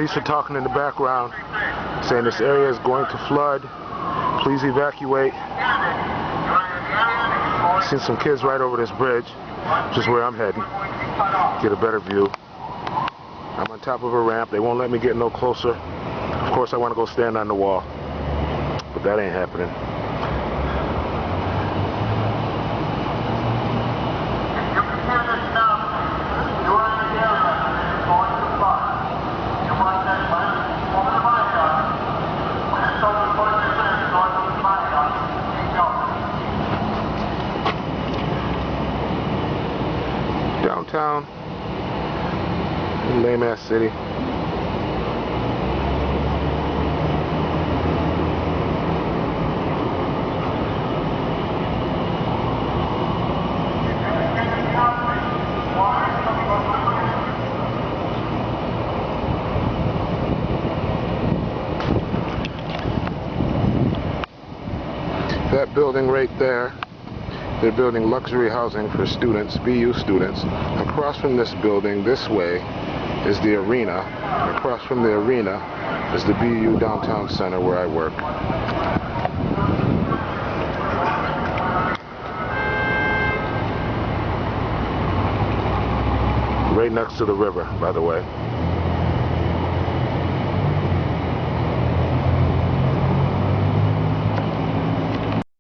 Police are talking in the background, saying this area is going to flood. Please evacuate. Seen some kids right over this bridge, which is where I'm heading. Get a better view. I'm on top of a ramp. They won't let me get no closer. Of course, I want to go stand on the wall, but that ain't happening. Downtown, lame ass city. That building right there, they're building luxury housing for students, BU students. Across from this building, this way, is the arena. Across from the arena is the BU downtown center where I work. Right next to the river, by the way.